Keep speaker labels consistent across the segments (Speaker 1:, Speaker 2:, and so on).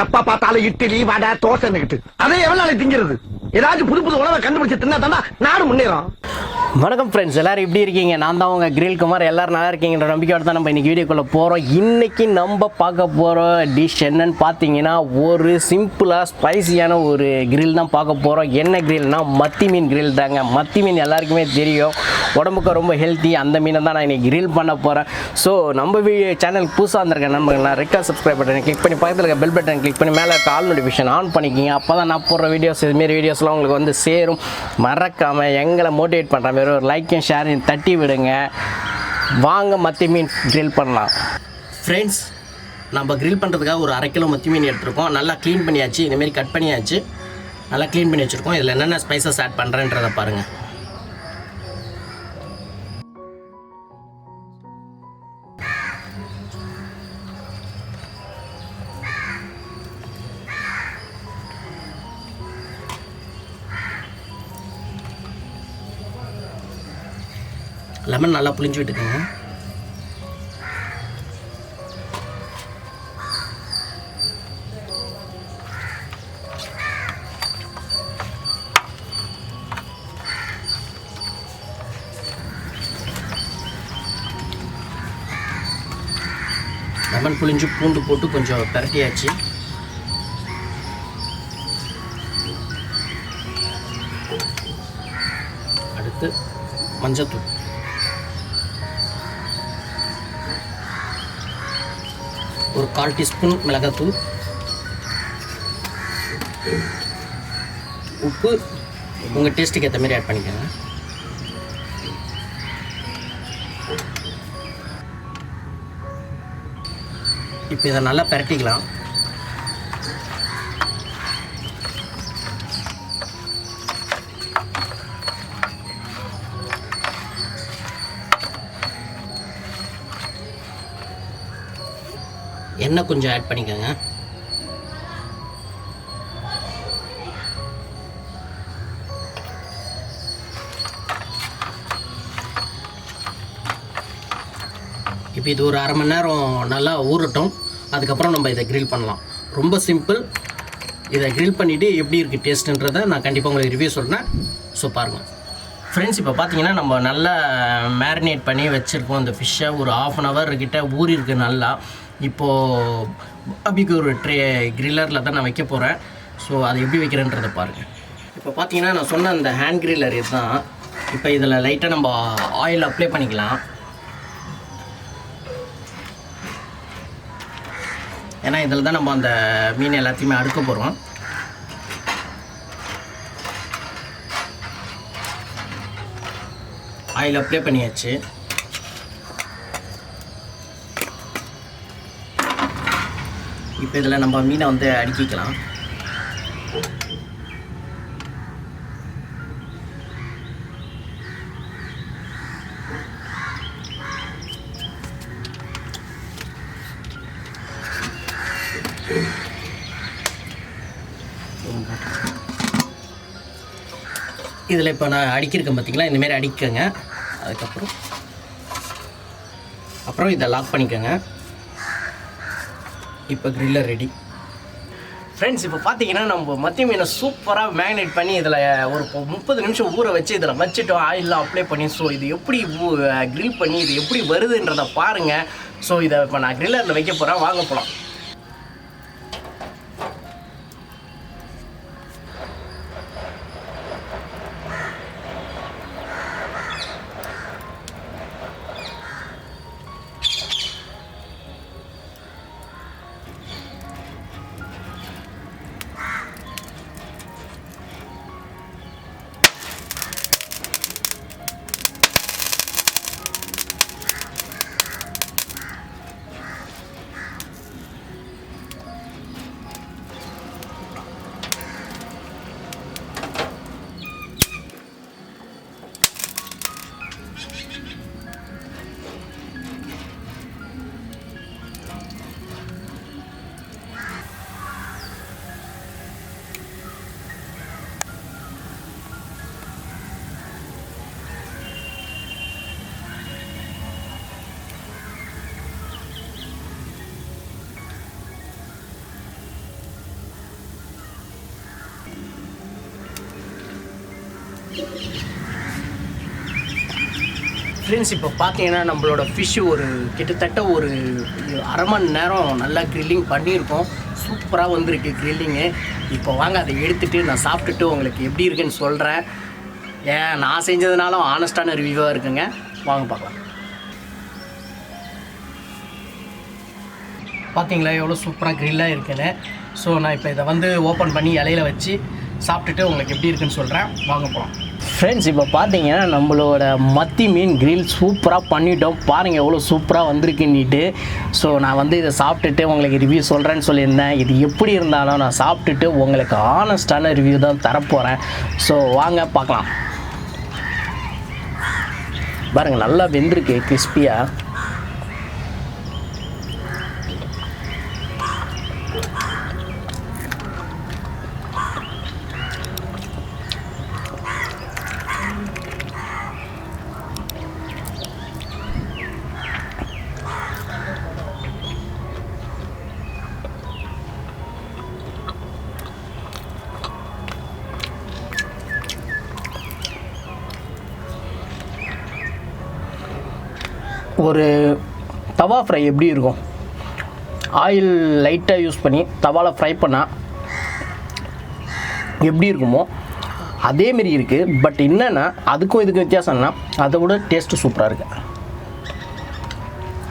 Speaker 1: எப்ப பார்த்தாலும் இட்லி வடை தோசைன்னுகிட்டு அதை எவ்வளவு நாளைக்கு திங்கிறது? ஏதாச்சும் புது புது உணவை கண்டுபிடிச்சு தின்னா தானே நாடு முன்னேறும்.
Speaker 2: வணக்கம் ஃப்ரெண்ட்ஸ், எல்லோரும் எப்படி இருக்கீங்க? நான் தான் உங்கள் கிரில் குமார். எல்லோரும் நல்லா இருக்கீங்கன்ற நம்பிக்கையோடு தான் நம்ம இன்றைக்கி வீடியோக்குள்ளே போகிறோம். இன்றைக்கி நம்ம பார்க்க போகிற டிஷ் என்னன்னு பார்த்தீங்கன்னா, ஒரு சிம்பிளாக ஸ்பைசியான ஒரு கிரில் தான் பார்க்க போகிறோம். என்ன கிரில்னால் மத்தி மீன் கிரில் தாங்க. மத்தி மீன் எல்லாருக்குமே தெரியும், உடம்புக்கு ரொம்ப ஹெல்த்தி. அந்த மீனை தான் நான் இன்றைக்கி கிரில் பண்ண போகிறேன். ஸோ நம்ம சேனலுக்கு புதுசாக வந்திருக்கேன் நண்பர்கள்லாம் ரெக்கார்ட் சப்ஸ்கிரைப் பட்டன் கிளிக் பண்ணி பக்கத்தில் இருக்க பெல் பட்டன் கிளிக் பண்ணி மேலே இருக்க ஆல் நோட்டிஃபிகேஷன் ஆன் பண்ணிக்கிங்க. அப்போ தான் நான் போடுற வீடியோஸ் இதுமாரி வீடியோஸ்லாம் உங்களுக்கு வந்து சேரும். மறக்காமல் எங்களை மோட்டிவேட் பண்ணுற ஒரு லைக்கையும் ஷேரையும் தட்டி விடுங்க. வாங்க மத்தி மீன் கிரில் பண்ணலாம். ஃப்ரெண்ட்ஸ், நம்ம கிரில் பண்ணுறதுக்காக ஒரு 1/2 கிலோ மத்தி மீன் எடுத்துருக்கோம். நல்லா க்ளீன் பண்ணியாச்சு, இதுமாரி கட் பண்ணியாச்சு, நல்லா க்ளீன் பண்ணி வச்சுருக்கோம். இதில் என்னென்ன ஸ்பைசஸ் ஆட் பண்ணுறேன்றதை பாருங்கள். லெமன் நல்லா புளிஞ்சு விட்டுக்கோங்க. லெமன் புளிஞ்சு பூண்டு போட்டு கொஞ்சம் பரட்டியாச்சு. அடுத்து மஞ்சத்தூள், ஒரு 1/4 டீஸ்பூன் மிளகாத்தூள், உப்பு உங்கள் டேஸ்ட்டுக்கு ஏற்ற மாதிரி ஆட் பண்ணிக்கோங்க. இப்போ இதை நல்லா பரட்டிக்கலாம். எண்ணெய் கொஞ்சம் ஆட் பண்ணிக்கோங்க. இப்போ இது ஒரு 1/2 மணி நேரம் நல்லா ஊறட்டும். அதுக்கப்புறம் நம்ம இதை கிரில் பண்ணலாம். ரொம்ப சிம்பிள். இதை கிரில் பண்ணிவிட்டு எப்படி இருக்குது டேஸ்ட்டுன்றதை நான் கண்டிப்பாக உங்களுக்கு ரிவ்யூ சொல்கிறேன். ஸோ பாருங்கள் ஃப்ரெண்ட்ஸ். இப்போ பார்த்தீங்கன்னா நம்ம நல்லா மேரினேட் பண்ணி வச்சுருக்கோம் இந்த ஃபிஷ்ஷை. ஒரு 1/2 hour கிட்ட ஊறி இருக்குது நல்லா. இப்போது BBQ ஒரு கிரில்லரில் தான் நான் வைக்க போகிறேன். ஸோ அதை எப்படி வைக்கிறேன்றதை பாருங்கள். இப்போ பார்த்தீங்கன்னா நான் சொன்ன அந்த ஹேண்ட் கிரில்லர் இதுதான். இப்போ இதில் லைட்டாக நம்ம ஆயில் அப்ளை பண்ணிக்கலாம். ஏன்னா இதில் தான் நம்ம அந்த மீன் எல்லாத்தையுமே அடுக்க போகிறோம். ஆயில் அப்ளை பண்ணியாச்சு. இப்போ இதில் நம்ம மீனை வந்து அடுக்கிக்கலாம். இதில் இப்போ நான் அடிக்கிருக்கேன் பார்த்தீங்களா, இந்தமாரி அடிக்கங்க. அப்புறம் இதை லாக் பண்ணிக்கோங்க. இப்போ கிரில்லர் ரெடி. ஃப்ரெண்ட்ஸ், இப்போ பார்த்தீங்கன்னா நம்ம மத்தி மீனை சூப்பராக மேரினேட் பண்ணி இதில் ஒரு 30 நிமிஷம் ஊற வச்சு இதில் வச்சுட்டோம், ஆயிலெலாம் அப்ளை பண்ணி. ஸோ இது எப்படி கிரில் பண்ணி இது எப்படி வருதுன்றதை பாருங்கள். ஸோ இதை இப்போ நான் கிரில்லரில் வைக்க போகிறேன். வாங்க போகலாம். ஃப்ரெண்ட்ஸ் இப்போ பார்த்தீங்கன்னா நம்மளோட ஃபிஷ்ஷு ஒரு கிட்டத்தட்ட ஒரு அரை மணி நேரம் நல்லா க்ரில்லிங் பண்ணியிருக்கோம். சூப்பராக வந்திருக்கு க்ரில்லிங்கு. இப்போ வாங்க அதை எடுத்துகிட்டு நான் சாப்பிட்டுட்டு உங்களுக்கு எப்படி இருக்குன்னு சொல்கிறேன். ஏன் நான் செஞ்சதுனாலும் ஆனஸ்டான ரிவ்யூவாக இருக்குங்க. வாங்க பார்க்கலாம். பார்த்தீங்களா எவ்வளோ சூப்பராக க்ரில்லாக இருக்குன்னு. ஸோ நான் இப்போ இதை வந்து ஓப்பன் பண்ணி இலையில வச்சு சாப்பிட்டுட்டு உங்களுக்கு எப்படி இருக்குன்னு சொல்கிறேன். வாங்க போகலாம். ஃப்ரெண்ட்ஸ் இப்போ பார்த்தீங்கன்னா நம்மளோட மத்தி மீன் கிரில் சூப்பராக பண்ணிட்டோம். பாருங்கள் எவ்வளோ சூப்பராக வந்திருக்குன்னிட்டு. ஸோ நான் வந்து இதை சாப்பிட்டுட்டு உங்களுக்கு ரிவ்யூ சொல்கிறேன்னு சொல்லியிருந்தேன். இது எப்படி இருந்தாலும் நான் சாப்பிட்டுட்டு உங்களுக்கு ஆனஸ்டான ரிவ்யூ தான் தரப்போகிறேன். ஸோ வாங்க பார்க்கலாம். பாருங்கள் நல்லா வெந்திருக்கு கிறிஸ்பியாக. ஒரு தவா ஃப்ரை எப்படி இருக்கும், ஆயில் லைட்டாக யூஸ் பண்ணி தவாவில் ஃப்ரை பண்ணால் எப்படி இருக்குமோ அதேமாரி இருக்குது. பட் என்னென்னா அதுக்கும் இதுக்கும் வித்தியாசம்னா அதை விட டேஸ்ட்டு சூப்பராக இருக்குது.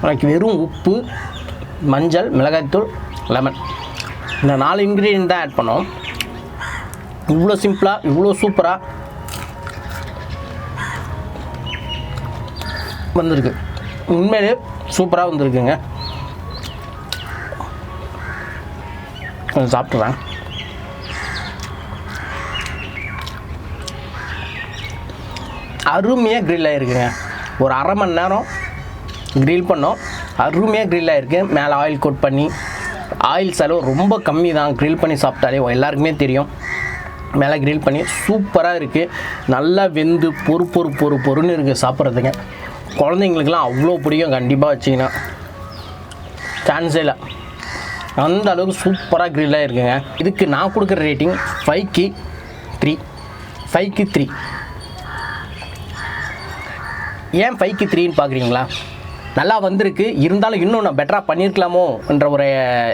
Speaker 2: எனக்கு வெறும் உப்பு, மஞ்சள், மிளகாய்த்தூள், லெமன் இந்த 4 இன்க்ரீடியன்ட் தான் ஆட் பண்ணோம். இவ்வளோ சிம்பிளாக இவ்வளோ சூப்பராக வந்திருக்கு. உண்மையிலே சூப்பராக வந்திருக்குங்க. கொஞ்சம் சாப்பிட்றேன். அருமையாக க்ரில் ஆகிருக்குங்க. ஒரு அரை மணி நேரம் க்ரில் பண்ணோம். அருமையாக க்ரில் ஆகிருக்கு. மேலே ஆயில் கோட் பண்ணி, ஆயில் செலவு ரொம்ப கம்மி தான். க்ரில் பண்ணி சாப்பிட்டாலே எல்லாருக்குமே தெரியும். மேலே க்ரில் பண்ணி சூப்பராக இருக்குது. நல்லா வெந்து பொறுன்னு இருக்குது சாப்பிட்றதுங்க. குழந்தைங்களுக்கெல்லாம் அவ்வளோ பிடிக்கும். கண்டிப்பாக வச்சிங்கன்னா சான்ஸே இல்லை. அந்த அளவுக்கு சூப்பராக க்ரில்லாக இருக்குங்க. இதுக்கு நான் கொடுக்குற ரேட்டிங் 5க்கு 3. ஏன் 5க்கு 3ன்னு பார்க்குறீங்களா? நல்லா வந்திருக்கு. இருந்தாலும் இன்னும் நான் பெட்டராக பண்ணியிருக்கலாமோ என்ற ஒரு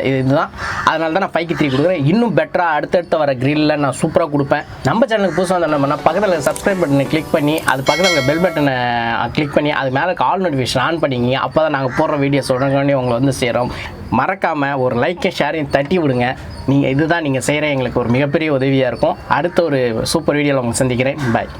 Speaker 2: இதுதான். அதனால தான் நான் 5க்கு 3 கொடுக்குறேன். இன்னும் பெட்டராக அடுத்தடுத்த வர க்ரில்லில் நான் சூப்பராக கொடுப்பேன். நம்ம சேனலுக்கு புதுசாக வந்தோம்னா பக்கத்தில் சப்ஸ்கிரைப் பட்டனை கிளிக் பண்ணி, அது பக்கத்தில் பெல் பட்டனை கிளிக் பண்ணி, அது மேலே ஆல் நோட்டிஃபிகேஷன் ஆன் பண்ணிங்க. அப்போ தான் நாங்கள் போடுற வீடியோஸ் உடனே உங்களை வந்து சேரும். மறக்காமல் ஒரு லைக்கை ஷேரையும் தட்டி விடுங்க. இதுதான் நீங்கள் செய்கிற எங்களுக்கு ஒரு மிகப்பெரிய உதவியாக இருக்கும். அடுத்த ஒரு சூப்பர் வீடியோவில் உங்களை சந்திக்கிறேன். பாய்.